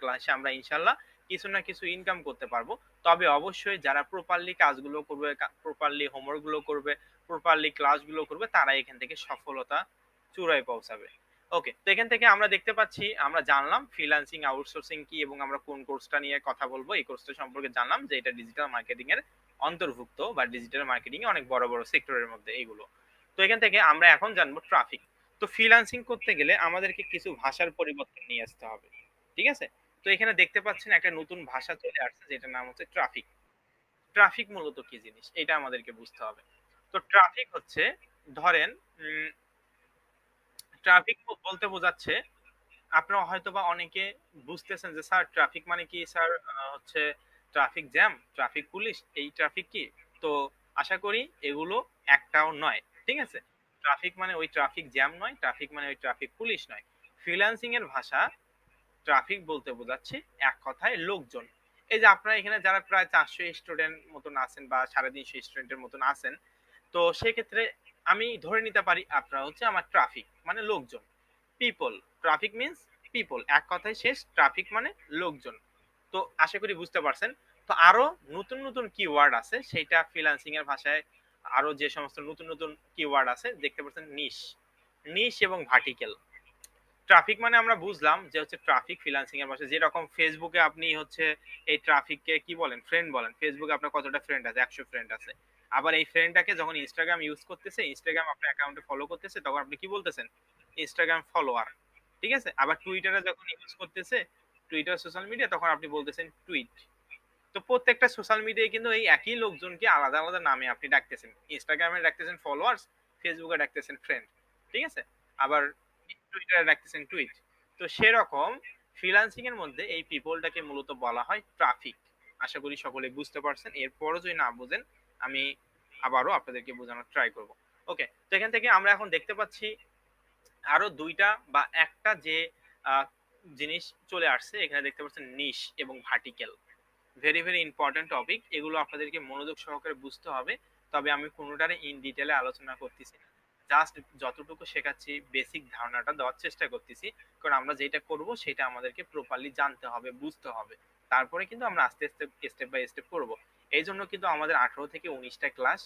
ক্লাসে আমরা ইনশাল্লাহ কিছু না কিছু ইনকাম করতে পারবো। তবে অবশ্যই যারা প্রপারলি কাজগুলো করবে, প্রপারলি হোমওয়ার্ক গুলো করবে, প্রপারলি ক্লাসগুলো করবে, তারা এখান থেকে সফলতা চূড়ায় পৌঁছাবে। ওকে, তো এখান থেকে আমরা দেখতে পাচ্ছি, আমরা জানলাম ফ্রিল্যান্সিং আউটসোর্সিং কি এবং আমরা কোন কোর্সটা নিয়ে কথা বলবো। এই কোর্সটা সম্পর্কে জানলাম যে এটা ডিজিটাল মার্কেটিং এর অন্তর্ভুক্ত বা ডিজিটাল মার্কেটিং এ অনেক বড় বড় সেক্টরের মধ্যে এইগুলো। তো এখান থেকে আমরা এখন জানবো ট্রাফিক। তো ফ্রিল্যান্সিং করতে গেলে আমাদেরকে কিছু ভাষার পরিবর্তন নিয়ে আসতে হবে, ঠিক আছে? তো এখানে দেখতে পাচ্ছেন একটা নতুন ভাষা চলে আসছে যেটার নাম হচ্ছে ট্রাফিক। ট্রাফিক মূলত কি জিনিস এটা আমাদেরকে বুঝতে হবে। তো ট্রাফিক হচ্ছে, ধরেন ট্রাফিক বলতে বোঝাচ্ছে, আপনারা হয়তোবা অনেকে বুঝতেছেন যে স্যার ট্রাফিক মানে কি স্যার, হচ্ছে ট্রাফিক জ্যাম, ট্রাফিক পুলিশ, এই ট্রাফিক কি? তো আশা করি এগুলো একটাও নয়, ঠিক আছে? ট্রাফিক মানে ওই ট্রাফিক জ্যাম নয়, ট্রাফিক মানে ওই ট্রাফিক পুলিশ নয়। ফ্রিল্যান্সিং এর ভাষা ট্রাফিক বলতে বোঝাচ্ছে এক কথায় লোকজন। এই যে আপনারা এখানে যারা প্রায় 400 স্টুডেন্ট মতন আছেন বা 350 স্টুডেন্টের মতন আছেন, তো সেক্ষেত্রে আমি ধরে নিতে পারি আপনারা হচ্ছে আমার ট্রাফিক মানে লোকজন, পিপল। ট্রাফিক মিন্স পিপল, এক কথায় শেষ, ট্রাফিক মানে লোকজন। তো আশা করি বুঝতে পারছেন। তো আরো নতুন নতুন কিওয়ার্ড আছে, সেটা ফ্রিল্যান্সিং এর ভাষায় আরো যে সমস্ত নতুন নতুন কিওয়ার্ড আছে দেখতে পাচ্ছেন, নিশ, নিশ এবং ভার্টিক্যাল। ট্রাফিক মানে আমরা বুঝলাম যে হচ্ছে ট্রাফিক ফ্রিল্যান্সিং এর ভাষায়, যেরকম ফেসবুকে আপনি হচ্ছে এই ট্রাফিককে কি বলেন, ফ্রেন্ড বলেন। ফেসবুকে আপনার কতটা ফ্রেন্ড আছে? 100 ফ্রেন্ড আছে। আবার এই ফ্রেন্ডটাকে যখন ইনস্টাগ্রাম ইউজ করতেছে, ইনস্টাগ্রাম আপনার অ্যাকাউন্টে ফলো করতেছে, তখন আপনি কি বলতেছেন? ইনস্টাগ্রাম ফলোয়ার, ঠিক আছে? আবার টুইটারে যখন ইউজ করতেছে, টুইটার সোশ্যাল মিডিয়া, তখন আপনি বলতেছেন টুইট। তো প্রত্যেকটা সোশ্যাল মিডিয়ায় কিন্তু এই একই লোকজনকে আলাদা আলাদা নামে আপনি ডাকতেছেন। ইনস্টাগ্রামে ডাকতেছেন ফলোয়ার্স, ফেসবুকে ডাকতেছেন ফ্রেন্ড, ঠিক আছে? আবার টুইটারে ডাকতেছেন টুইট। তো সেরকম ফ্রিল্যান্সিং এর মধ্যে এই পিপলটাকে মূলত বলা হয় ট্রাফিক। আশা করি সকলে বুঝতে পারছেন। এরপরও যদি না বুঝেন, আমি আবারও আপনাদেরকে বোঝানোর ট্রাই করব। ওকে, তো এখান থেকে আমরা এখন দেখতে পাচ্ছি আরো দুইটা বা একটা যে আহ, জিনিস চলে আসছে এখানে দেখতে পাচ্ছেন, নিশ এবং vertical. Very very important topic, এগুলো আপনাদেরকে মনোযোগ সহকারে বুঝতে হবে। তবে আমি কোনোটারে ইন ডিটেলে আলোচনা করতেছি না, জাস্ট যতটুকু শেখাচ্ছি বেসিক ধারণাটা দেওয়ার চেষ্টা করতেছি। কারণ আমরা যেটা করব সেটা আমাদেরকে প্রপারলি জানতে হবে, বুঝতে হবে। তারপরে কিন্তু আমরা আস্তে আস্তে স্টেপ বাই স্টেপ করব। এই জন্য কিন্তু আমাদের 18 থেকে 19টা ক্লাস,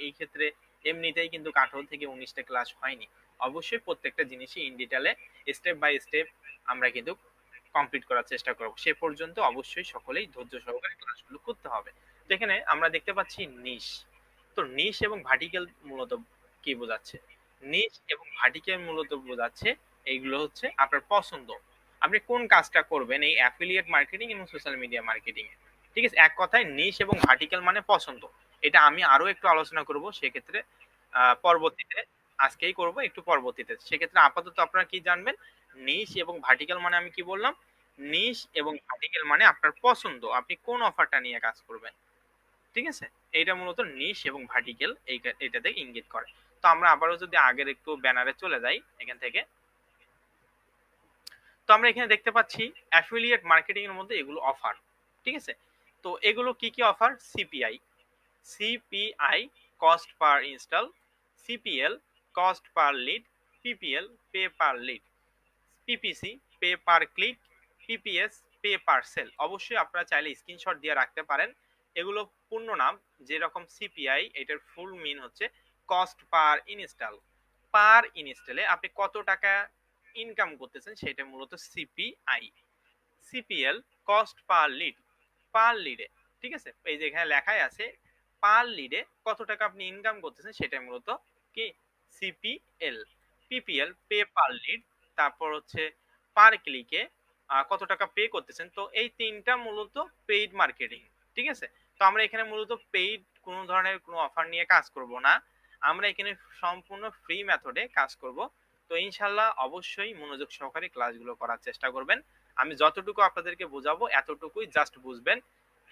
এই ক্ষেত্রে এমনিতেই কিন্তু 18 থেকে 19টা ক্লাস হয়নি। অবশ্যই প্রত্যেকটা জিনিসই ইন ডিটেলে স্টেপ বাই স্টেপ আমরা কিন্তু কমপ্লিট করার চেষ্টা করব। সে পর্যন্ত অবশ্যই সকলেই ধৈর্য সহকারে ক্লাসগুলো করতে হবে। তো এখানে আমরা দেখতে পাচ্ছি নিশ। তো নিশ এবং ভার্টিক্যাল মূলত কি বোঝাচ্ছে? নিশ এবং ভার্টিক্যাল মূলত বোঝাচ্ছে এইগুলো হচ্ছে আপনার পছন্দ। আপনি কোন কাজটা করবেন এই অ্যাফিলিয়েট মার্কেটিং এবং সোশ্যাল মিডিয়া মার্কেটিং এ, ঠিক আছে? এক কথায় নিশ এবং ভার্টিক্যাল মানে পছন্দ। এটা আমি আরো একটু আলোচনা করব সেক্ষেত্রে পরবর্তীতে। আজকেই করব একটু পরবর্তীতে। সেক্ষেত্রে আপাতত আপনারা কি জানবেন? নিশ এবং ভার্টিক্যাল মানে আমি কি বললাম? নিশ এবং ভার্টিক্যাল মানে আপনার পছন্দ, আপনি কোন অফারটা নিয়ে কাজ করবেন, ঠিক আছে? এইটা মূলত নিশ এবং ভার্টিক্যাল এইটাতে ইঙ্গিত করে। তো আমরা আবারও যদি আগের একটু ব্যানারে চলে যাই এখান থেকে, তো আমরা এখানে দেখতে পাচ্ছি অ্যাফিলিয়েট মার্কেটিং এর মধ্যে এগুলো অফার, ঠিক আছে? তো এগুলো কি কি offer? CPI, CPI cost per install, CPL cost per lead, PPL pay per lead, PPC pay per click, PPS pay per sale. অবশ্যই আপনারা চাইলে স্ক্রিনশট দিয়ে রাখতে পারেন। এগুলো পূর্ণ নাম, যেরকম সিপিআই এটার ফুল মিন হচ্ছে কস্ট পার ইনস্টল। পার ইনস্টলে আপনি কত টাকা ইনকাম করতেছেন সেটা মূলত CPI. CPL cost per lead, per লিডে, ঠিক আছে? এই যে এখানে লেখাই আছে পার লিডে কত টাকা আপনি ইনকাম করতেছেন সেটা মূলত কি? CPL. PPL pay per lead, তারপর হচ্ছে পার ক্লিকে কত টাকা পে করতেছেন। তো এই তিনটা মূলত পেইড মার্কেটিং, ঠিক আছে? তো আমরা এখানে মূলত পেইড কোনো ধরনের কোনো অফার নিয়ে কাজ করব না, আমরা এখানে সম্পূর্ণ ফ্রি মেথডে কাজ করব। তো ইনশাল্লাহ অবশ্যই মনোযোগ সহকারে ক্লাসগুলো করার চেষ্টা করবেন। আমি যতটুকু আপনাদেরকে বোঝাবো এতটুকুই জাস্ট বুঝবেন,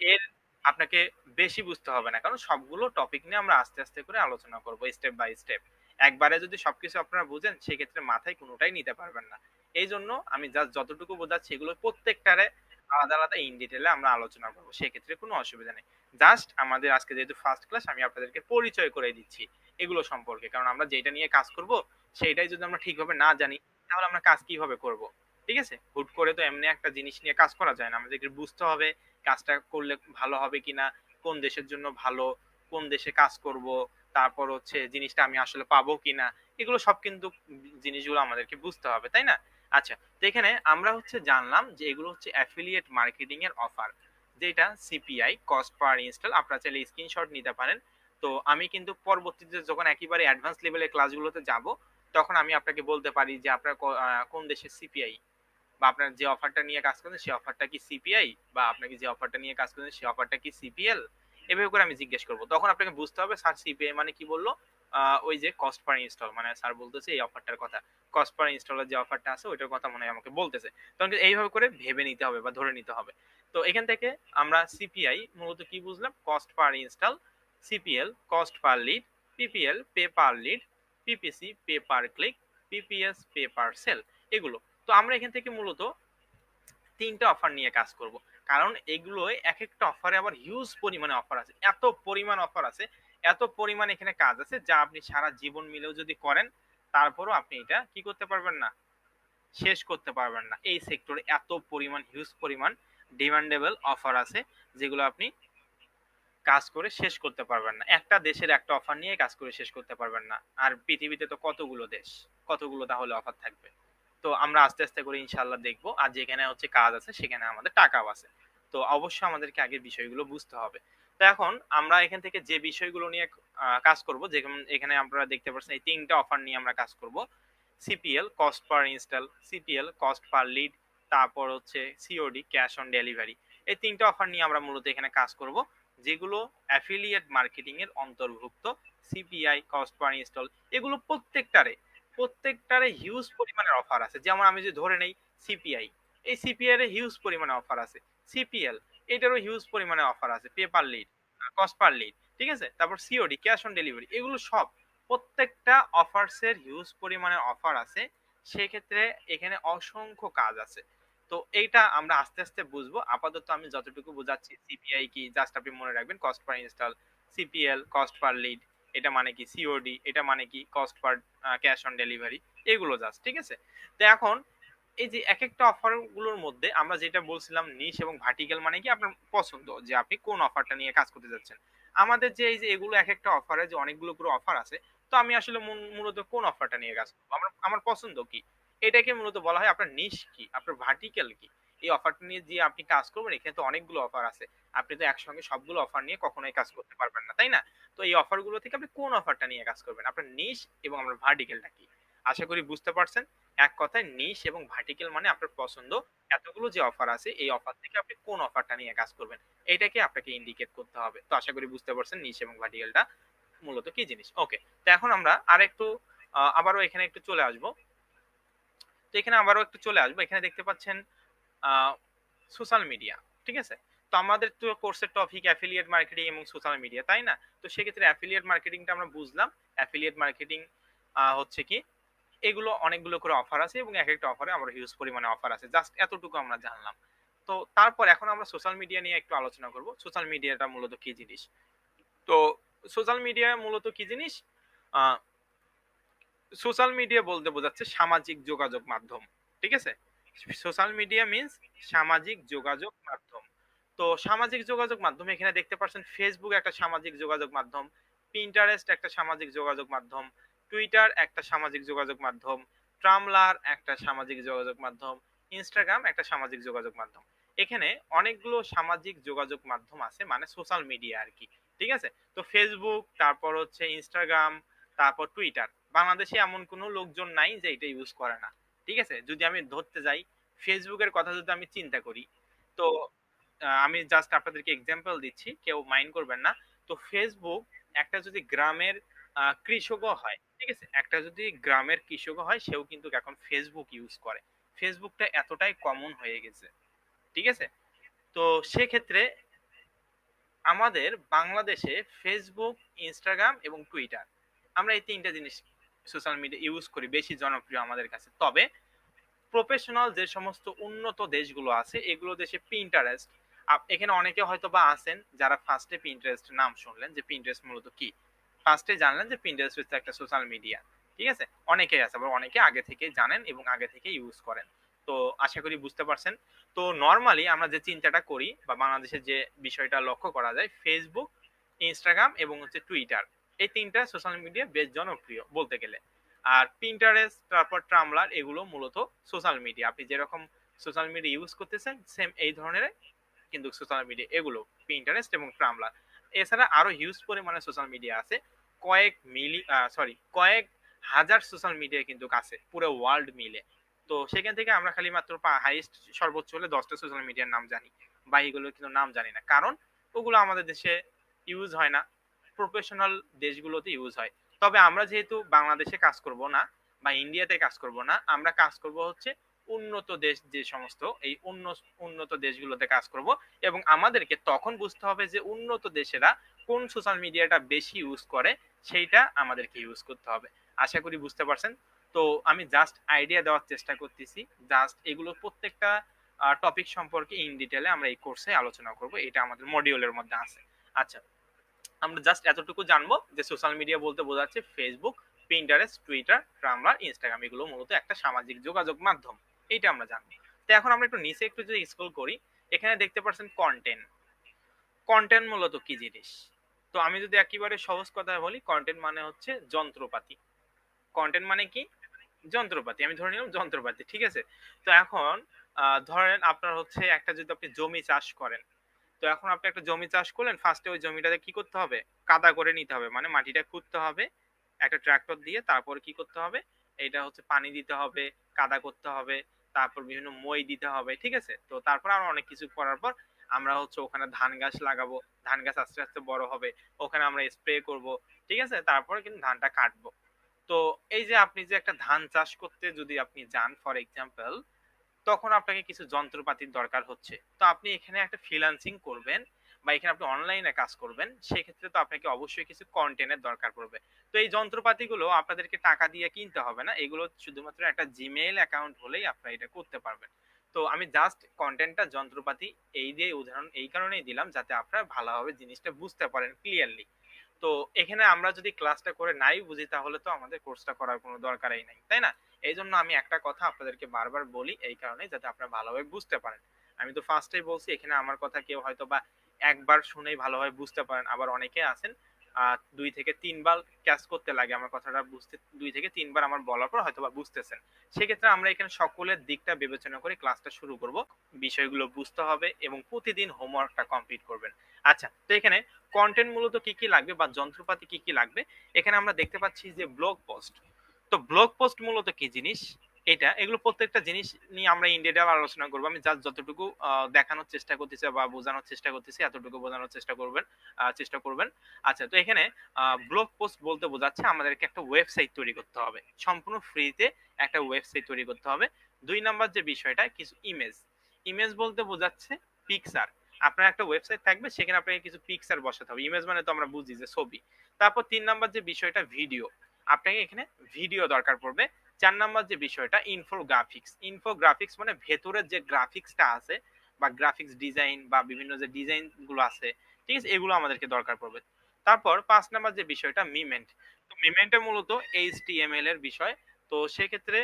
এর আপনাকে বেশি বুঝতে হবে না, কারণ সবগুলো টপিক নিয়ে আমরা আস্তে আস্তে করে আলোচনা করব স্টেপ বাই স্টেপ। একবারে যদি সবকিছু আপনারা বুঝেন সেক্ষেত্রে মাথায় কোনোটাই নিতে পারবেন না। এই জন্য আমি জাস্ট যতটুকু বোঝাচ্ছি এগুলো প্রত্যেকটারে আলাদা আলাদা ইন ডিটেলে আমরা আলোচনা করবো, সেক্ষেত্রে কোনো অসুবিধা নেই। জাস্ট আমাদের আজকে যেহেতু ফার্স্ট ক্লাস, আমি আপনাদেরকে পরিচয় করে দিচ্ছি এগুলো সম্পর্কে, কারণ আমরা যেটা নিয়ে কাজ করব সেইটাই যদি আমরা ঠিকভাবে না জানি তাহলে আমরা কাজ কিভাবে করব। ঠিক আছে? হুট করে তো এমনি একটা জিনিস নিয়ে কাজ করা যায় না, আমাদেরকে বুঝতে হবে কাজটা করলে ভালো হবে কিনা, কোন দেশের জন্য ভালো, কোন দেশে কাজ করব, তারপর হচ্ছে জিনিসটা আমি আসলে পাবো কিনা, এগুলো সব কিন্তু জিনিসগুলো আমাদেরকে বুঝতে হবে, তাই না? আচ্ছা, তো এখানে আমরা হচ্ছে জানলাম যে এগুলো হচ্ছে অ্যাফিলিয়েট মার্কেটিং এর অফার, যেটা সিপিআই, কস্ট পার ইনস্টল। আপনারা চাইলে স্ক্রিনশট নিতে পারেন। তো আমি কিন্তু পরবর্তীতে যখন একেবারে অ্যাডভান্স লেভেলের ক্লাসগুলোতে যাব, তখন আমি আপনাকে বলতে পারি যে আপনার কোন দেশের সিপিআই, বা আপনার যে অফারটা নিয়ে কাজ করছেন সেই অফারটা কি সিপিআই, বা আপনাকে যে অফারটা নিয়ে কাজ করছেন সেই অফারটা কি সিপিএল, এভাবে করে আমি জিজ্ঞেস করব। তখন আপনাকে বুঝতে হবে স্যার সিপিআই মানে কি বললো, ওই যে কস্ট পার ইনস্টল, মানে স্যার বলতেছে এই অফারটার কথা, কস্ট পার ইনস্টলের যে অফারটা আছে ওইটার কথা মনে হয় আমাকে বলতেছে। তখন এইভাবে করে ভেবে নিতে হবে বা ধরে নিতে হবে। তো এখান থেকে আমরা সিপিআই মূলত কি বুঝলাম, cost per install, CPL cost per lead, PPL pay per lead, PPC pay per click, PPS pay per sale, এগুলো। তো আমরা এখান থেকে মূলত তিনটা অফার নিয়ে কাজ করব, কারণ এগুলোই এক একটা অফারে আবার হিউজ পরিমাণে অফার আছে, এত পরিমাণ অফার আছে, এত পরিমাণ এখানে কাজ আছে যা আপনি সারা জীবন মিলেও যদি করেন তারপরও আপনি এটা কি করতে পারবেন না, শেষ করতে পারবেন না। এই সেক্টরে এত পরিমাণ হিউজ পরিমাণ ডিমান্ডেবল অফার আছে যেগুলো আপনি কাজ করে শেষ করতে পারবেন না, একটা দেশের একটা অফার নিয়ে কাজ করে শেষ করতে পারবেন না। আর পৃথিবীতে তো কতগুলো দেশ, কতগুলো তাহলে অফার থাকবে। তো আমরা আস্তে আস্তে করে ইনশাল্লাহ দেখবো, আর যেখানে হচ্ছে কাজ আছে সেখানে আমাদের টাকাও আছে। তো অবশ্যই আমাদেরকে আগে বিষয়গুলো বুঝতে হবে। তো এখন আমরা এখান থেকে যে বিষয়গুলো নিয়ে কাজ করব, যেমন এখানে আপনারা দেখতে পাচ্ছেন এই তিনটা অফার নিয়ে আমরা কাজ করব। CPL cost per install, CPL cost per lead, তারপর হচ্ছে সিওডি ক্যাশ অন ডেলিভারি। এই তিনটা অফার নিয়ে আমরা মূলত এখানে কাজ করব, যেগুলো অ্যাফিলিয়েট মার্কেটিং এর অন্তর্ভুক্ত। সিপিআই কস্ট পার ইনস্টল, এগুলো প্রত্যেকটারে হিউজ পরিমাণের অফার আছে। যেমন আমি যদি ধরে নেই সিপিআই, এই সিপিআই এর হিউজ পরিমাণে অফার আছে। সিপিএল, এটারও হিউজ পরিমাণে অফার আছে, pay per lead, cost per lead, ঠিক আছে। তারপর সিওডি ক্যাশ অন ডেলিভারি, এগুলো সব প্রত্যেকটা অফার্স এর হিউজ পরিমাণে অফার আছে। সেক্ষেত্রে এখানে অসংখ্য কাজ আছে। তো এইটা আমরা আস্তে আস্তে বুঝবো। আপাতত আমি যতটুকু বোঝাচ্ছি, সিপিআই কি জাস্ট আপনি মনে রাখবেন, cost per install. CPL cost per lead, এটা মানে কি সিওডি, এটা মানে কি cost per cash on delivery, এগুলো জাস্ট, ঠিক আছে। তো এখন এই যে এক একটা অফার গুলোর মধ্যে আমরা যেটা বলছিলাম নিশ এবং ভার্টিক্যাল, মানে কি আপনার পছন্দ যে আপনি কোন অফারটা নিয়ে কাজ করতে যাচ্ছেন। আমাদের যে এই যে এগুলো এক একটা অফারে যে অনেকগুলো করে অফার আছে, তো আমি আসলে মূলত কোন অফারটা নিয়ে কাজ করবো, আমার আমার পছন্দ কি, এটাকে মূলত বলা হয় আপনার নিশ কি, আপনার ভার্টিক্যাল কি। এই অফারটা নিয়ে যে আপনি কাজ করবেন, এখানে তো অনেকগুলো অফার আছে, আপনি তো একসঙ্গে সবগুলো অফার নিয়ে কখনোই কাজ করতে পারবেন না, তাই না? তো এই অফারগুলো থেকে আপনি কোন অফারটা নিয়ে কাজ করবেন, আপনার নিশ এবং আপনার ভার্টিক্যালটা কি। আশা করি বুঝতে পারছেন। এক কথায় নিশ এবং ভার্টিক্যাল মানে আপনার পছন্দ, এতগুলো যে অফার আছে এই অফার থেকে আপনি কোন অফারটা নিয়ে কাজ করবেন, এটাকে আপনাকে ইন্ডিকেট করতে হবে। তো আশা করি বুঝতে পারছেন নিশ এবং ভার্টিক্যালটা মূলত কি জিনিস। ওকে, তো এখন আমরা আরেকটু আবারও এখানে একটু চলে আসবো। তো এখানে আবারও একটু চলে আসবো, এখানে দেখতে পাচ্ছেন সোশ্যাল মিডিয়া, ঠিক আছে। তো আমাদের তো কোর্সের টপিক অ্যাফিলিয়েট মার্কেটিং এবং সোশ্যাল মিডিয়া, তাই না? তো সেক্ষেত্রে অ্যাফিলিয়েট মার্কেটিংটা আমরা বুঝলাম। অ্যাফিলিয়েট মার্কেটিং হচ্ছে কি, এগুলো অনেকগুলো করে অফার আছে এবং এক একটা অফারে আমরা হিউজ পরিমাণে অফার আছে, জাস্ট এতটুকু আমরা জানলাম। তো তারপর এখন আমরা সোশ্যাল মিডিয়া নিয়ে একটু আলোচনা করব, সোশ্যাল মিডিয়াটা মূলত কি জিনিস। তো সোশ্যাল মিডিয়া মূলত কি জিনিস, সোশ্যাল মিডিয়া বলতে বোঝাচ্ছে সামাজিক যোগাযোগ মাধ্যম, ঠিক আছে। সোশ্যাল মিডিয়া মিন্স সামাজিক যোগাযোগ মাধ্যম। তো সামাজিক যোগাযোগ মাধ্যম এখানে দেখতে পাচ্ছেন ফেসবুক একটা সামাজিক যোগাযোগ মাধ্যম, পিন্টারেস্ট একটা সামাজিক যোগাযোগ মাধ্যম, টুইটার একটা সামাজিক যোগাযোগ মাধ্যম, ট্রামলার একটা সামাজিক যোগাযোগ মাধ্যম, ইনস্টাগ্রাম একটা সামাজিক যোগাযোগ মাধ্যম। এখানে অনেকগুলো সামাজিক যোগাযোগ মাধ্যম আছে, মানে সোশ্যাল মিডিয়া আর কি, ঠিক আছে। তো ফেসবুক, তারপর হচ্ছে ইনস্টাগ্রাম, তারপর টুইটার, বাংলাদেশে এমন কোনো লোকজন নাই যে এটা ইউজ করে না, ঠিক আছে। যদি আমি ধরতে যাই, ফেসবুকের কথা যদি আমি চিন্তা করি, তো আমি জাস্ট আপনাদেরকে এক্সাম্পল দিচ্ছি, কেউ মাইন্ড করবেন না। তো ফেসবুক একটা যদি গ্রামের কৃষকও হয়, ঠিক আছে, একটা যদি গ্রামের কৃষকও হয় সেও কিন্তু এখন ফেসবুক ইউজ করে। ফেসবুকটা এতটাই কমন হয়ে গেছে, ঠিক আছে। তো সেক্ষেত্রে আমাদের বাংলাদেশে ফেসবুক, ইনস্টাগ্রাম এবং টুইটার, আমরা এই তিনটা জিনিস সোশ্যাল মিডিয়া ইউজ করি, বেশি জনপ্রিয় আমাদের কাছে। তবে প্রফেশনাল যে সমস্ত উন্নত দেশগুলো আছে এগুলো দেশে পিন্টারেস্ট, এখানে অনেকে হয়তো বা আছেন যারা ফার্স্টে পিন্টারেস্ট নাম শুনলেন যে পিন্টারেস্ট মূলত কি, ফার্স্টে জানলেন যে পিন্টারেস্ট হচ্ছে একটা সোশ্যাল মিডিয়া, ঠিক আছে। অনেকেই আছে, আবার অনেকে আগে থেকে জানেন এবং আগে থেকে ইউজ করেন। তো আশা করি বুঝতে পারছেন। তো নরমালি আমরা যে চিন্তাটা করি বা বাংলাদেশের যে বিষয়টা লক্ষ্য করা যায়, ফেসবুক, ইনস্টাগ্রাম এবং হচ্ছে টুইটার, এই তিনটা সোশ্যাল মিডিয়া বেশ জনপ্রিয় বলতে গেলে। আর পিন্টারেস্ট, তারপর ট্রামলার, এগুলো মূলত সোশ্যাল মিডিয়া। আপনি যেরকম সোশ্যাল মিডিয়া ইউজ করতেছেন সেম এই ধরনের কিন্তু সোশ্যাল মিডিয়া এগুলো, পিন্টারেস্ট এবং ট্রামলার। এছাড়া আরো হিউজ পরিমাণে সোশ্যাল মিডিয়া আছে, কয়েক হাজার সোশ্যাল মিডিয়া কিন্তু আছে পুরো ওয়ার্ল্ড মিলে। তো সেখান থেকে আমরা খালি মাত্র হাইয়েস্ট সর্বোচ্চ হলে 10টা সোশ্যাল মিডিয়ার নাম জানি, বা এগুলোর কিন্তু নাম জানি না, কারণ ওগুলো আমাদের দেশে ইউজ হয় না, প্রফেশনাল দেশগুলোতে ইউজ হয়। তবে আমরা যেহেতু বাংলাদেশে কাজ করব না বা ইন্ডিয়াতে কাজ করব না, আমরা কাজ করব হচ্ছে উন্নত দেশ, যে সমস্ত এই উন্নত দেশগুলোতে কাজ করব। এবং আমাদেরকে তখন বুঝতে হবে যে উন্নত দেশেরা কোন সোশ্যাল মিডিয়াটা বেশি ইউজ করে, সেইটা আমাদেরকে ইউজ করতে হবে। আশা করি বুঝতে পারছেন। তো আমি জাস্ট আইডিয়া দেওয়ার চেষ্টা করতেছি, জাস্ট এগুলো প্রত্যেকটা টপিক সম্পর্কে ইন ডিটেলে আমরা এই কোর্সে আলোচনা করব, এটা আমাদের মডিউলের মধ্যে আছে। আচ্ছা, আমরা জাস্ট এতটুকু জানবো যে সোশ্যাল মিডিয়া বলতে বোঝাচ্ছে ফেসবুক, পিন্টারেস্ট, টুইটার, ট্রামলার, ইনস্টাগ্রাম, এগুলো মূলত একটা সামাজিক যোগাযোগ মাধ্যম, এইটা আমরা জানবো। তো এখন আমরা একটু নিচে একটু যদি স্ক্রল করি, এখানে দেখতে পাচ্ছেন কন্টেন্ট। কন্টেন্ট মূলত কি জিনিস? তো আমি যদি একেবারে সহজ কথায় বলি, কন্টেন্ট মানে হচ্ছে যন্ত্রপাতি। কন্টেন্ট মানে কি? যন্ত্রপাতি। আমি ধরে নিলাম যন্ত্রপাতি, ঠিক আছে? তো এখন ধরেন আপনার হচ্ছে একটা, যদি আপনি জমি চাষ করেন, তো এখন আপনি একটা জমি চাষ করলেন, ফার্স্টে ওই জমিটাতে কি করতে হবে? কাদা করে নিতে হবে, মানে মাটিটা খুঁড়তে হবে একটা ট্রাক্টর দিয়ে। তারপর কি করতে হবে? এটা হচ্ছে পানি দিতে হবে, কাদা করতে হবে, তারপর বিভিন্ন মই দিতে হবে, ঠিক আছে? তো তারপর আরো অনেক কিছু করার পর আমরা হচ্ছে ওখানে ধান গাছ লাগাবো, ধান গাছ আস্তে আস্তে বড় হবে, ওখানে আমরা স্প্রে করব, ঠিক আছে? তারপরে কিন্তু ধানটা কাটবো। তো এই যে আপনি যে একটা ধান চাষ করতে যদি আপনি যান ফর এক্সাম্পল, তখন আপনাকে কিছু যন্ত্রপাতির দরকার হচ্ছে। তো আপনি এখানে একটা ফ্রিল্যান্সিং করবেন বা এখানে আপনি অনলাইনে কাজ করবেন, সেক্ষেত্রে তো আপনাকে অবশ্যই কিছু কন্টেন্টের দরকার পড়বে। তো এই যন্ত্রপাতিগুলো আপনাদেরকে টাকা দিয়ে কিনতে হবে না, এগুলো শুধুমাত্র একটা জিমেইল অ্যাকাউন্ট হলেই আপনারা এটা করতে পারবেন। তো আমি জাস্ট কন্টেন্টটা যন্ত্রপাতি এই দিয়ে উদাহরণ এই কারণেই দিলাম, যাতে আপনারা ভালোভাবে জিনিসটা বুঝতে পারেন ক্লিয়ারলি। তো এখানে আমরা যদি ক্লাসটা করে নাই বুঝি, তাহলে তো আমাদের কোর্সটা করার কোনো দরকারই নাই, তাই না? এই জন্য আমি একটা কথা আপনাদেরকে বারবার বলি, এই কারণে যাতে আপনারা ভালোভাবে বুঝতে পারেন। আমি তো ফার্স্টেই বলছি, এখানে আমার কথা কেউ হয়তো বা একবার শুনেই ভালোভাবে বুঝতে পারেন, আবার অনেকে আছেন 2 থেকে 3 বার ক্যাচ করতে লাগে আমার কথাটা বুঝতে, 2 থেকে 3 বার আমার বলার পর হয়তো বা বুঝতেছেন। সেক্ষেত্রে আমরা এখানে সকলের দিকটা বিবেচনা করে ক্লাসটা শুরু করব। বিষয়গুলো বুঝতে হবে এবং প্রতিদিন হোমওয়ার্কটা কমপ্লিট করবেন। আচ্ছা, তো এখানে কন্টেন্ট মূলত কি কি লাগবে বা যন্ত্রপাতি কি কি লাগবে, এখানে আমরা দেখতে পাচ্ছি যে ব্লগ পোস্ট। তো ব্লগ পোস্ট মূলত কি জিনিস, এগুলো প্রত্যেকটা জিনিস নিয়ে আমরা ইন ডিটেইল আলোচনা করবো। আমি জাস্ট যতটুকু দেখানোর চেষ্টা করতেছি বা বোঝানোর চেষ্টা করতেছি, এতটুকু বোঝানোর চেষ্টা করবেন। আচ্ছা, তো এখানে ব্লগ পোস্ট বলতে বোঝাচ্ছে আমাদেরকে একটা ওয়েবসাইট তৈরি করতে হবে, সম্পূর্ণ ফ্রিতে একটা ওয়েবসাইট তৈরি করতে হবে। 2 নাম্বার যে বিষয়টা, কিছু ইমেজ। ইমেজ বলতে বোঝাচ্ছে পিকচার। আপনার একটা ওয়েবসাইট থাকবে, সেখানে আপনাকে কিছু পিকচার বসাতে হবে। ইমেজ মানে তো আমরা বুঝি যে ছবি। তারপর 3 নাম্বার যে বিষয়টা, ভিডিও। আপনাকে এখানে ভিডিও দরকার পড়বে। 4 নাম্বার যে বিষয়টা, ইনফোগ্রাফিক্স। ইনফোগ্রাফিক্স মানে ভেতরের যে গ্রাফিক্সটা আছে বা গ্রাফিক্স ডিজাইন বা বিভিন্ন যে ডিজাইন গুলো আছে, ঠিক আছে, এগুলো আমাদেরকে দরকার পড়বে। তারপর 5 নাম্বার যে বিষয়টা, মিমেন্ট। তো মিমেন্টটা মূলত এইচটিএমএল এর বিষয়। তো সেক্ষেত্রে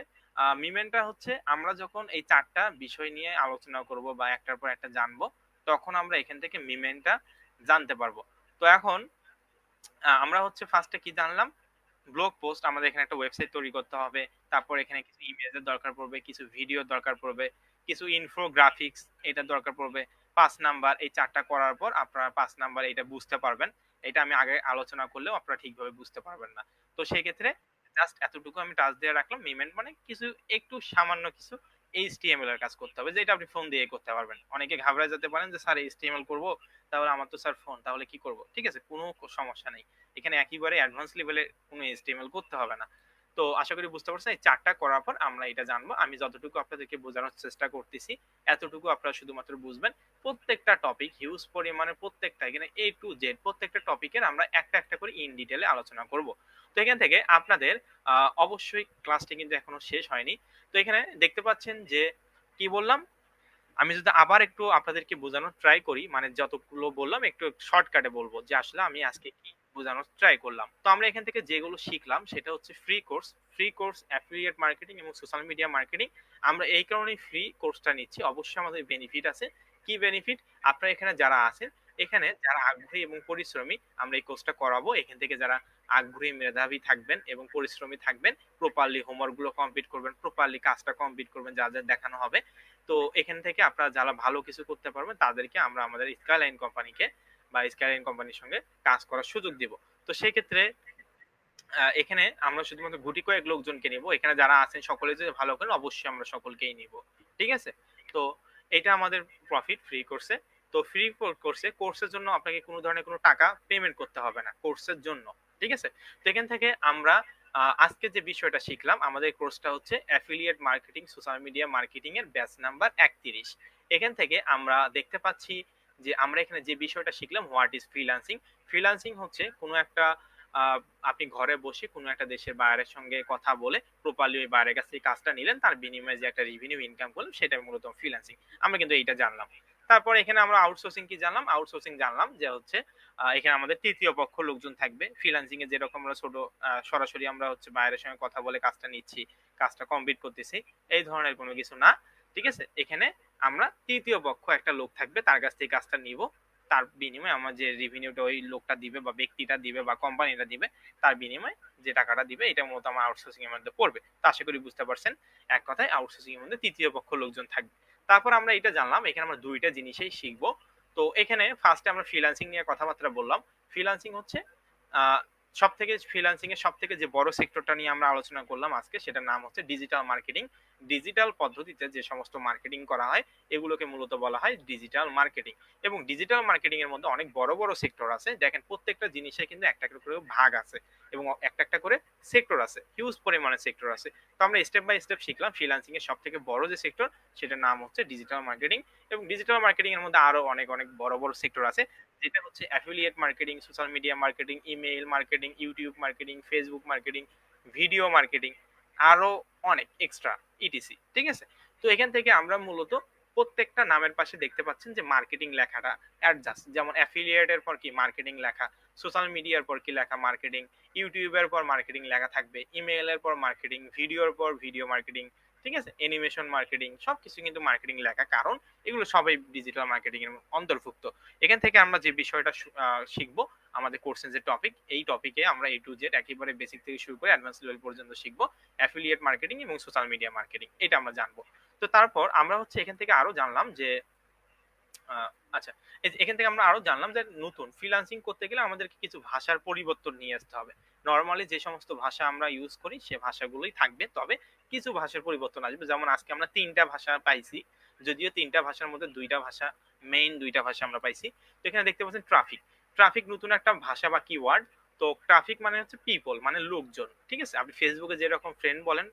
মিমেন্টটা হচ্ছে আমরা যখন এই 4টা বিষয় নিয়ে আলোচনা করব বা একটার পর একটা জানবো, তখন আমরা এখান থেকে মিমেন্টটা জানতে পারবো। তো এখন আমরা হচ্ছে ফার্স্টে কি জানলাম? ব্লগ পোস্ট, আমাদের এখানে একটা ওয়েবসাইট তৈরি করতে হবে। তারপর এখানে কিছু ইমেজের দরকার পড়বে, কিছু ভিডিও দরকার পড়বে, কিছু ইনফোগ্রাফিক্স এটা দরকার পড়বে। 5 নাম্বার, এই 4টা করার পর আপনারা 5 নাম্বার এটা বুঝতে পারবেন। এটা আমি আগে আলোচনা করলেও আপনারা ঠিকভাবে বুঝতে পারবেন না। তো সেই ক্ষেত্রে জাস্ট এতটুকু আমি টাচ দিয়ে রাখলাম। মিমেন্ট মানে কিছু, একটু সামান্য কিছু এইচটিএমএল এর কাজ করতে হবে, যেটা আপনি ফোন দিয়ে করতে পারবেন। অনেকে ঘাবড়ে যেতে পারেন যে স্যার এইচটিএমএল করব, তাহলে আমার তো স্যার ফোন, তাহলে কি করব? ঠিক আছে, কোনো সমস্যা নেই। এখানে একেবারে অ্যাডভান্স লেভেলে কোনো এইচটিএমএল করতে হবে না। তো আশা করি বুঝতে পারছেন, এই 4টা করার পর আমরা এটা জানবো। আমি যতটুকু আপনাদেরকে বোঝানোর চেষ্টা করতেছি, এতটুকু আপনারা শুধুমাত্র বুঝবেন। প্রত্যেকটা টপিক হিউজ পরিমাণে, প্রত্যেকটা এখানে এ টু জেড প্রত্যেকটা টপিকের আমরা একটা একটা করে ইন ডিটেলে আলোচনা করব। তো এখান থেকে আপনাদের অবশ্যই ক্লাসটি কিন্তু এখনো শেষ হয়নি। তো এখানে দেখতে পাচ্ছেন যে কি বললাম, আমি যদি আবার একটু আপনাদেরকে বোঝানোর ট্রাই করি, মানে যতগুলো বললাম একটু শর্টকাটে বলবো যে আসলে আমি আজকে কি বোঝানোর ট্রাই করলাম। তো আমরা এখান থেকে যেগুলো শিখলাম সেটা হচ্ছে ফ্রি কোর্স অ্যাফিলিয়েট মার্কেটিং এবং সোশ্যাল মিডিয়া মার্কেটিং। আমরা এই কারণেই ফ্রি কোর্সটা নিচ্ছি, অবশ্যই আমাদের বেনিফিট আছে। কি বেনিফিট? আপনারা এখানে যারা আছেন, এখানে যারা আগ্রহী এবং পরিশ্রমী আমরা এই কোর্সটা করাবো। এখান থেকে যারা আগ্রহী মেধাবী থাকবেন এবং পরিশ্রমী থাকবেন, প্রপারলি হোমওয়ার্ক গুলো কমপ্লিট করবেন, প্রপারলি কাজটা কমপ্লিট করবেন যা যা দেখানো হবে। তো এখান থেকে আপনারা যারা ভালো কিছু করতে পারবেন তাদেরকে আমরা আমাদের স্কাইলাইন কোম্পানিকে বা স্কাইলাইন কোম্পানির সঙ্গে কাজ করার সুযোগ দিব। তো সেই ক্ষেত্রে এখানে আমরা শুধুমাত্র গুটি কয়েক লোকজনকে নিব। এখানে যারা আছেন সকলে যদি ভালো করেন অবশ্যই আমরা সকলকেই নিব। ঠিক আছে? তো এটা আমাদের প্রফিট ফ্রি কোর্সে। তো ফ্রি কোর্সে কোর্সের জন্য আপনাকে কোনো ধরনের কোনো টাকা পেমেন্ট করতে হবে না কোর্সের জন্য। ঠিক আছে? তো এখান থেকে আমরা আজকে যে বিষয়টা শিখলাম, আমাদের কোর্সটা হচ্ছে affiliate marketing social media marketing এর ব্যাচ নাম্বার 31। এখান থেকে আমরা দেখতে পাচ্ছি যে আমরা এখানে যে বিষয়টা শিখলাম, হোয়াট ইজ ফ্রিল্যান্সিং। ফ্রিল্যান্সিং হচ্ছে কোনো একটা আহ, আপনি ঘরে বসে কোনো একটা দেশের বাইরের সঙ্গে কথা বলে প্রপারলি ওই বাইরের কাছ থেকে কাজটা নিলেন, তার বিনিময়ে যে একটা রেভিনিউ ইনকাম করলেন, সেটা মূলত ফ্রিল্যান্সিং। আমরা কিন্তু এইটা জানলাম। তারপর এখানে আমরা আউটসোর্সিং কি জানলাম? আউটসোর্সিং জানলাম যে হচ্ছে এখানে আমাদের তৃতীয় পক্ষ লোকজন থাকবে। ফ্রিল্যান্সিং এ যেরকম আমরা ছোট সরাসরি আমরা হচ্ছে বাইরের সঙ্গে কথা বলে কাজটা নিচ্ছি, কাজটা কমপ্লিট করতেছি, এই ধরনের কোনো কিছু না। ঠিক আছে? এখানে আমরা তৃতীয় পক্ষ একটা লোক থাকবে, তার কাছ থেকে কাজটা নিব, তার বিনিময়ে আমার যে রেভিনিউটা ওই লোকটা দিবে বা ব্যক্তিটা দিবে বা কোম্পানিটা দিবে, তার বিনিময়ে যে টাকাটা দিবে, এটা মূলত আমার আউটসোর্সিং এর মধ্যে পড়বে। তো আশা করি বুঝতে পারছেন। এক কথায় আউটসোর্সিং এর মধ্যে তৃতীয় পক্ষ লোকজন থাকবে। তারপর আমরা এটা জানলাম, এখানে আমরা দুইটা জিনিসই শিখবো। তো এখানে ফার্স্টে আমরা ফ্রিল্যান্সিং নিয়ে কথাবার্তা বললাম। ফ্রিল্যান্সিং হচ্ছে সব থেকে ফ্রিল্যান্সিং এর সব থেকে যে বড় সেক্টরটা নিয়ে আমরা আলোচনা করলাম আজকে, সেটার নাম হচ্ছে ডিজিটাল মার্কেটিং। ডিজিটাল পদ্ধতিতে যে সমস্ত মার্কেটিং করা হয় এগুলোকে মূলত বলা হয় ডিজিটাল মার্কেটিং। এবং ডিজিটাল মার্কেটিং এর মধ্যে অনেক বড় বড় সেক্টর আছে। দেখেন প্রত্যেকটা জিনিসে কিন্তু একটা একটা করে ভাগ আছে এবং একটা একটা করে সেক্টর আছে, হিউজ পরিমাণে সেক্টর আছে। তো আমরা স্টেপ বাই স্টেপ শিখলাম ফ্রিল্যান্সিং এর সব থেকে বড় যে সেক্টর, সেটার নাম হচ্ছে ডিজিটাল মার্কেটিং। এবং ডিজিটাল মার্কেটিং এর মধ্যে আরো অনেক অনেক বড় বড় সেক্টর আছে, যেটা হচ্ছে affiliate marketing, social media marketing, email marketing, YouTube marketing, Facebook marketing, video marketing, আরো অনেক এক্সট্রা ইটিসি। ঠিক আছে? তো এখান থেকে আমরা মূলত প্রত্যেকটা নামের পাশে দেখতে পাচ্ছেন যে মার্কেটিং লেখাটা অ্যাডজাস্ট, যেমন অ্যাফিলিয়েটের পর কি মার্কেটিং লেখা, সোশ্যাল মিডিয়ার পর কি লেখা মার্কেটিং, ইউটিউবের পর মার্কেটিং লেখা থাকবে, ইমেইলের পর মার্কেটিং, ভিডিওর পর ভিডিও মার্কেটিং। ঠিক আছে? অ্যানিমেশন মার্কেটিং, সবকিছু কিন্তু মার্কেটিং লেখা, কারণ এগুলো সবাই ডিজিটাল মার্কেটিং এর অন্তর্ভুক্ত। এখান থেকে আমরা যে বিষয়টা শিখবো, আমাদের কোর্সের যে টপিক, এই টপিকে আমরা এ টু জেড একেবারে বেসিক থেকে শুরু করে অ্যাডভান্স লেভেল পর্যন্ত শিখবো। অ্যাফিলিয়েট মার্কেটিং এবং সোশ্যাল মিডিয়া মার্কেটিং, এটা আমরা জানবো। তো তারপর আমরা হচ্ছে এখান থেকে আরো জানলাম যে আচ্ছা, এখান থেকে আমরা আরো জানলাম যে নতুন ফ্রিল্যান্সিং করতে গেলে আমাদেরকে কিছু ভাষার পরিবর্তন নিয়ে আসতে হবে। নরমালি যে সমস্ত ভাষা আমরা ইউজ করি সে ভাষাগুলোই থাকবে, তবে কিছু ভাষার পরিবর্তন আসবে। যেমন আজকে আমরা 3টা ভাষা পাইছি, যদিও 3টা ভাষার মধ্যে 2টা ভাষা মেইন, 2টা ভাষা আমরা পাইছি। তো এখানে দেখতে পাচ্ছেন ট্রাফিক। ট্রাফিক নতুন একটা ভাষা বা কিওয়ার্ড। তো ট্রাফিক মানে হচ্ছে পিপল, মানে লোকজন। ঠিক আছে? আপনি ফেসবুকে যেরকম ফ্রেন্ড বলেন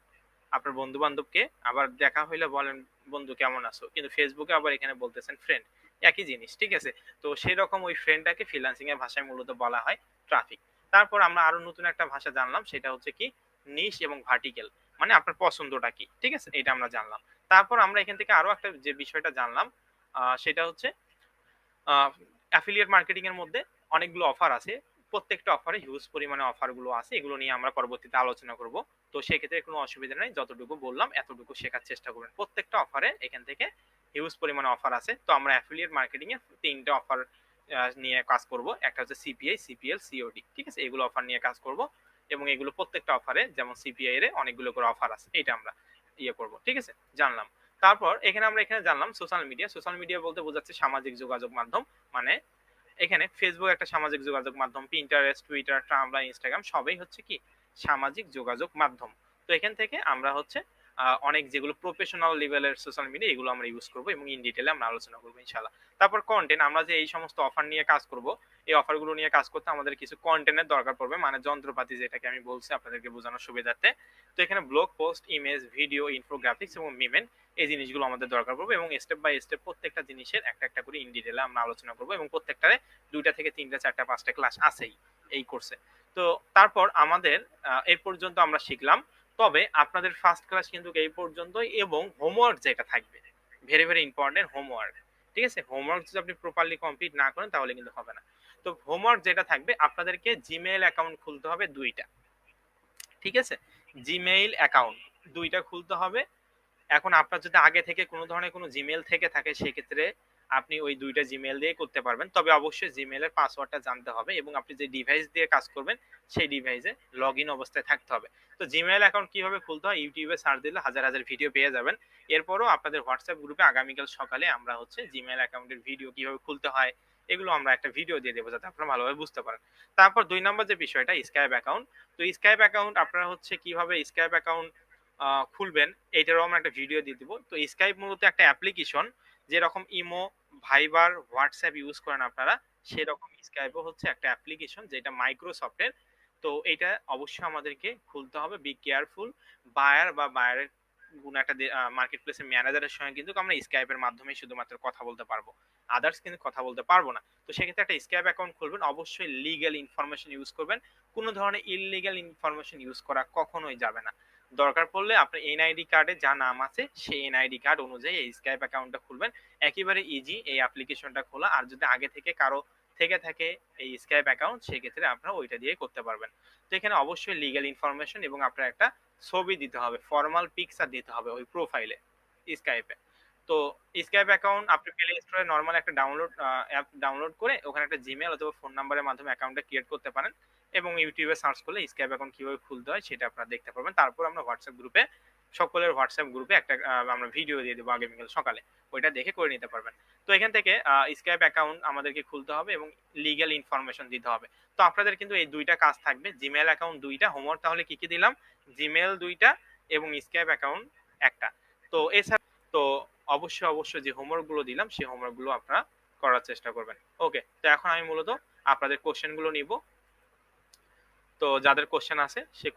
আপনার বন্ধু বান্ধবকে, আবার দেখা হইলে বলেন বন্ধু কেমন আছো, কিন্তু ফেসবুকে আবার এখানে বলতেছেন ফ্রেন্ড, একই জিনিস। ঠিক আছে? তো সেরকম ওই ফ্রেন্ডটাকে ফ্রিল্যান্সিং এর ভাষায় মূলত বলা হয় ট্রাফিক। তারপর আমরা আরো নতুন একটা ভাষা জানলাম, সেটা হচ্ছে কি নিশ এবং ভার্টিক্যাল, মানে আপনার পছন্দটা কি। ঠিক আছে? এটা আমরা জানলাম। তারপর আমরা এখান থেকে আরো একটা যে বিষয়টা জানলাম সেটা হচ্ছে অ্যাফিলিয়েট মার্কেটিং এর মধ্যে অনেকগুলো অফার আছে। প্রত্যেকটা অফারে হিউজ পরিমাণে অফার গুলো আছে, এগুলো নিয়ে আমরা পরবর্তীতে আলোচনা করব। তো সেক্ষেত্রে কোনো অসুবিধা নেই, যতটুকু বললাম এতটুকু শেখার চেষ্টা করবেন। প্রত্যেকটা অফারে এখান থেকে হিউজ পরিমাণে অফার আছে। তো আমরা অ্যাফিলিয়েট মার্কেটিং এ 3টা অফার নিয়ে কাজ করব। একটা হচ্ছে সিপিআই, সিপিএল, সিওডি। ঠিক আছে? এগুলো অফার নিয়ে কাজ করব এবং এগুলো প্রত্যেকটা অফারে, যেমন সিপিআই এর অনেকগুলো করে অফার আছে, এটা আমরা করব। ঠিক আছে? জানলাম। তারপর এখানে জানলাম সোশ্যাল মিডিয়া। সোশ্যাল মিডিয়া বলতে বোঝাচ্ছে সামাজিক যোগাযোগ মাধ্যম। মানে এখানে ফেসবুক একটা সামাজিক যোগাযোগ মাধ্যম, পিন্টারেস্ট, টুইটার, টাম্বলার, ইনস্টাগ্রাম সবই হচ্ছে কি সামাজিক যোগাযোগ মাধ্যম। তো এখান থেকে আমরা হচ্ছে অনেক যেগুলো প্রফেশনাল লেভেলের সোশ্যাল মিডিয়া, এগুলো আমরা ইউজ করবো এবং ইন ডিটেলে আমরা আলোচনা করবো ইনশাল্লাহ। তারপর কন্টেন্ট, আমরা যে এই সমস্ত অফার নিয়ে কাজ করব, এই অফারগুলো নিয়ে কাজ করতে আমাদের কিছু কন্টেন্টের দরকার পড়বে, মানে যন্ত্রপাতি, যেটাকে আমি বলছি আপনাদেরকে বোঝানোর সুবিধার্থে। তো এখানে blog post, image, video, infographics এবং মিমেন্ট, এই জিনিসগুলো আমাদের দরকার পড়বে এবং স্টেপ বাই স্টেপ প্রত্যেকটা জিনিসের একটা একটা করে ইন ডিটেলে আমরা আলোচনা করবো এবং প্রত্যেকটারে 2টা থেকে 3টা 4টা 5টা ক্লাস আছেই এই কোর্সে। তো তারপর আমাদের এই পর্যন্ত আমরা শিখলাম। তবে আপনাদের ফার্স্ট ক্লাস কিন্তু এই পর্যন্তই, এবং হোমওয়ার্ক যেটা থাকবে, ভেরি ভেরি ইম্পর্টেন্ট হোমওয়ার্ক। ঠিক আছে? হোমওয়ার্ক যদি আপনি প্রপারলি কমপ্লিট না করেন তাহলে কিন্তু হবে না। তো তো হোমওয়ার্ক যেটা থাকবে, আপনাদেরকে জিমেইল অ্যাকাউন্ট খুলতে হবে 2টা। ঠিক আছে, জিমেইল অ্যাকাউন্ট 2টা খুলতে হবে। এখন আপনার যদি আগে থেকে কোনো ধরনের কোনো জিমেইল থেকে থাকে, সেক্ষেত্রে আপনি ওই 2টা জিমেইল দিয়ে করতে পারবেন। তবে অবশ্যই জিমেইলের পাসওয়ার্ডটা জানতে হবে এবং আপনি যে ডিভাইস দিয়ে কাজ করবেন সেই ডিভাইসে লগইন অবস্থায় থাকতে হবে। তো জিমেইল অ্যাকাউন্ট কিভাবে খুলতে হয়, ইউটিউবে সার্চ দিলে হাজার হাজার ভিডিও পেয়ে যাবেন। এরপরও আপনাদের হোয়াটসঅ্যাপ গ্রুপে আগামীকাল সকালে আমরা হচ্ছে জিমেইল অ্যাকাউন্টের ভিডিও কিভাবে খুলতে হয় এগুলো আমরা একটা ভিডিও দিয়ে দেবো, যাতে আপনারা ভালোভাবে বুঝতে পারেন। তারপর 2 নম্বর যে বিষয়টা, স্কাইপ অ্যাকাউন্ট। তো স্কাইপ অ্যাকাউন্ট আপনারা হচ্ছে কিভাবে স্কাইপ অ্যাকাউন্ট খুলবেন এইটারও আমরা একটা ভিডিও দিয়ে দিব। তো স্কাইপ মূলত একটা অ্যাপ্লিকেশন, যেরকম ইমো, ভাইবার, হোয়াটসঅ্যাপ ইউজ করেন আপনারা, সেরকম স্কাইপও হচ্ছে একটা অ্যাপ্লিকেশন যেটা মাইক্রোসফটের। তো এটা অবশ্যই আমাদেরকে খুলতে হবে। Be careful. বায়ার বা বায়ারের কোনো একটা মার্কেট প্লেসের ম্যানেজারের সঙ্গে কিন্তু আমরা স্কাইপের মাধ্যমে শুধুমাত্র কথা বলতে পারবো, আদার্স কিন্তু কথা বলতে পারবো না। তো সেক্ষেত্রে একটা স্কাইপ অ্যাকাউন্ট খুলবেন, অবশ্যই লিগ্যাল ইনফরমেশন ইউজ করবেন। কোনো ধরনের ইললিগ্যাল ইনফরমেশন ইউজ করা কখনোই যাবে না। দরকার পড়লে আপনার এনআইডি কার্ডে যা নাম আছে সেই এনআইডি কার্ড অনুযায়ী এই স্কাইপ অ্যাকাউন্টটা খুলবেন। একেবারে ইজি এই অ্যাপ্লিকেশনটা খোলা। আর যদি আগে থেকে কারো থেকে থাকে এই স্কাইপ অ্যাকাউন্ট, সেক্ষেত্রে আপনারা ওইটা দিয়ে করতে পারবেন। তো এখানে অবশ্যই লিগ্যাল ইনফরমেশন এবং আপনার একটা ছবি দিতে হবে, ফর্মাল পিকচার দিতে হবে ওই প্রোফাইলে স্কাইপে। তো স্কাইপ অ্যাকাউন্ট আপনি প্লে স্টোরে নরমাল একটা অ্যাপ ডাউনলোড করে ওখানে একটা জিমেল অথবা ফোন নাম্বারের মাধ্যমে অ্যাকাউন্টটা ক্রিয়েট করতে পারেন এবং ইউটিউবে সার্চ করলে স্কাইপ অ্যাকাউন্ট কিভাবে খুলতে হয় সেটা আপনারা দেখতে পারবেন। তারপর আমরা হোয়াটসঅ্যাপ গ্রুপে, সকলের হোয়াটসঅ্যাপ গ্রুপে একটা আমরা ভিডিও দিয়ে দেবো আগামীকাল সকালে, ওইটা দেখে করে নিতে পারবেন। তো এখান থেকে স্কাইপ অ্যাকাউন্ট আমাদেরকে খুলতে হবে এবং লিগ্যাল ইনফরমেশন দিতে হবে। তো আপনাদের কিন্তু এই 2টা কাজ থাকবে, জিমেল অ্যাকাউন্ট 2টা। হোমওয়ার্ক তাহলে কি কি দিলাম, জিমেল 2টা এবং স্কাইপ অ্যাকাউন্ট একটা। তো এছাড়া তো অবশ্যই যে হোমওয়ার্ক গুলো দিলাম সেই হোমওয়ার্ক গুলো আপনারা করার চেষ্টা করবেন। ওকে, তো এখন আমি মূলত আপনাদের কোশ্চেন গুলো নিব। তো যাদের কোশ্চেন আছে সে